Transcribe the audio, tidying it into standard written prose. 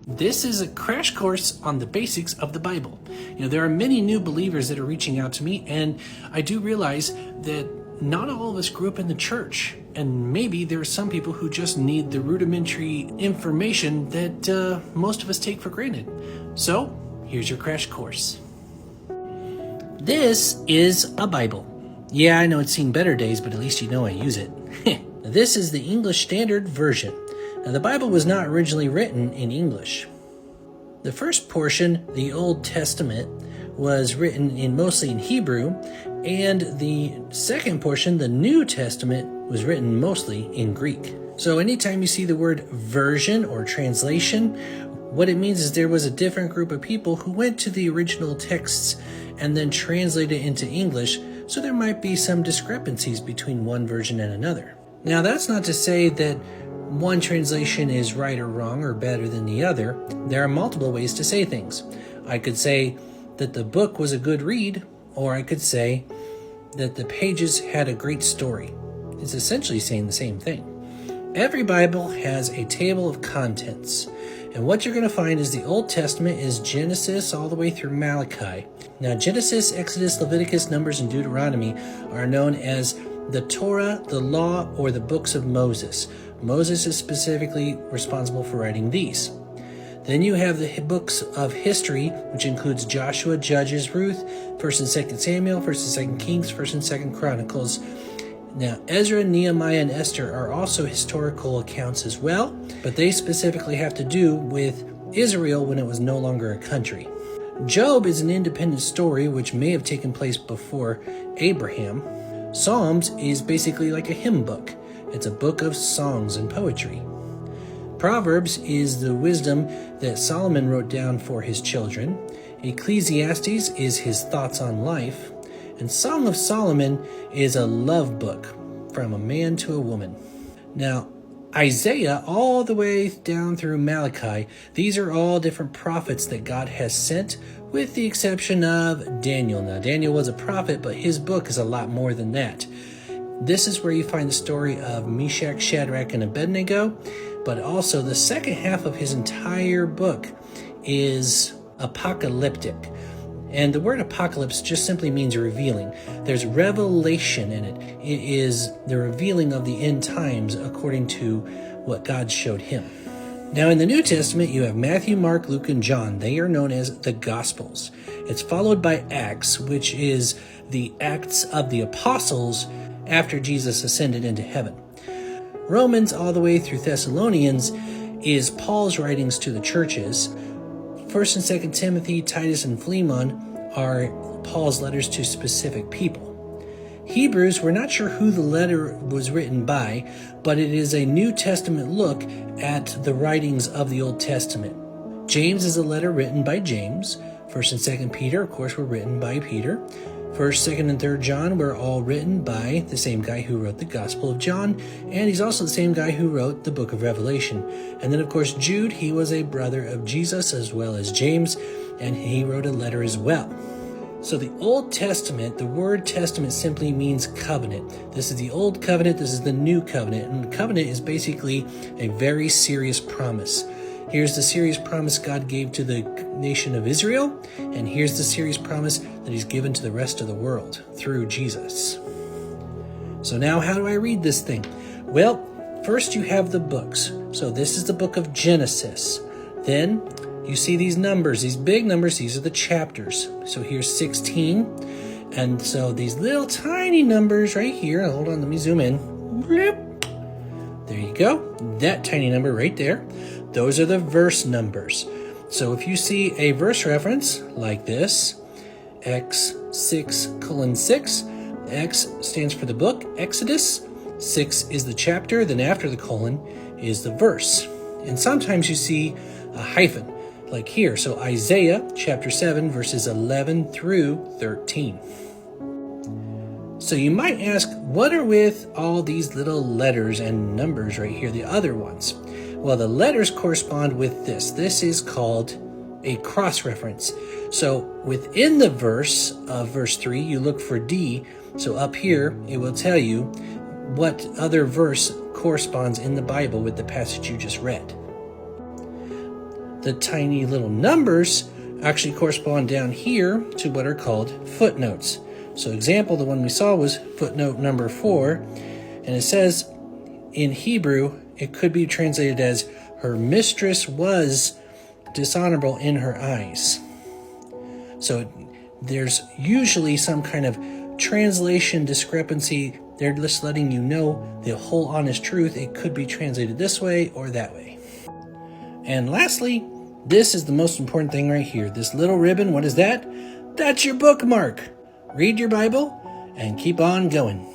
This is a crash course on the basics of the Bible. There are many new believers that are reaching out to me, and I do realize that not all of us grew up in the church, and maybe there are some people who just need the rudimentary information that most of us take for granted. So, here's your crash course. This is a Bible. Yeah, I know it's seen better days, but at least you know I use it. This is the English Standard Version. Now, the Bible was not originally written in English. The first portion, the Old Testament, was written mostly in Hebrew, and the second portion, the New Testament, was written mostly in Greek. So anytime you see the word version or translation, what it means is there was a different group of people who went to the original texts and then translated it into English, so there might be some discrepancies between one version and another. Now, that's not to say that one translation is right or wrong or better than the other. There are multiple ways to say things. I could say that the book was a good read, or I could say that the pages had a great story. It's essentially saying the same thing. Every Bible has a table of contents, and what you're going to find is the Old Testament is Genesis all the way through Malachi. Now, Genesis, Exodus, Leviticus, Numbers, and Deuteronomy are known as the Torah, the Law, or the books of Moses. Moses is specifically responsible for writing these. Then you have the books of history, which includes Joshua, Judges, Ruth, 1st and 2nd Samuel, 1st and 2nd Kings, 1st and 2nd Chronicles. Now, Ezra, Nehemiah, and Esther are also historical accounts as well, but they specifically have to do with Israel when it was no longer a country. Job is an independent story which may have taken place before Abraham. Psalms is basically like a hymn book. It's a book of songs and poetry. Proverbs is the wisdom that Solomon wrote down for his children. Ecclesiastes is his thoughts on life. And Song of Solomon is a love book from a man to a woman. Now, Isaiah all the way down through Malachi, these are all different prophets that God has sent, with the exception of Daniel. Now, Daniel was a prophet, but his book is a lot more than that. This is where you find the story of Meshach, Shadrach, and Abednego, but also the second half of his entire book is apocalyptic. And the word apocalypse just simply means revealing. There's revelation in it. It is the revealing of the end times according to what God showed him. Now, in the New Testament, you have Matthew, Mark, Luke, and John. They are known as the Gospels. It's followed by Acts, which is the Acts of the Apostles after Jesus ascended into heaven. Romans all the way through Thessalonians is Paul's writings to the churches. 1st and 2nd Timothy, Titus, and Philemon are Paul's letters to specific people. Hebrews, we're not sure who the letter was written by, but it is a New Testament look at the writings of the Old Testament. James is a letter written by James. 1st and 2nd Peter, of course, were written by Peter. 1st, 2nd, and 3rd John were all written by the same guy who wrote the Gospel of John, and he's also the same guy who wrote the book of Revelation. And then, of course, Jude, he was a brother of Jesus as well as James, and he wrote a letter as well. So the Old Testament, the word testament simply means covenant. This is the Old Covenant, this is the New Covenant, and covenant is basically a very serious promise. Here's the serious promise God gave to the nation of Israel, and here's the serious promise that he's given to the rest of the world through Jesus. So now how do I read this thing? Well, first you have the books. So this is the book of Genesis. Then you see these numbers, these big numbers, these are the chapters. So here's 16. And so these little tiny numbers right here, hold on, let me zoom in. There you go, that tiny number right there. Those are the verse numbers. So if you see a verse reference like this, X 6:6, X stands for the book, Exodus, 6 is the chapter, then after the colon is the verse. And sometimes you see a hyphen, like here. So Isaiah chapter 7, verses 11 through 13. So you might ask, what are with all these little letters and numbers right here, the other ones? Well, the letters correspond with this. This is called a cross-reference. So within the verse of verse 3, you look for D. So up here, it will tell you what other verse corresponds in the Bible with the passage you just read. the tiny little numbers actually correspond down here to what are called footnotes. So example, the one we saw was footnote number 4, and it says in Hebrew, it could be translated as, her mistress was dishonorable in her eyes. So there's usually some kind of translation discrepancy. They're just letting you know the whole honest truth. It could be translated this way or that way. And lastly, this is the most important thing right here. This little ribbon, what is that? That's your bookmark. Read your Bible and keep on going.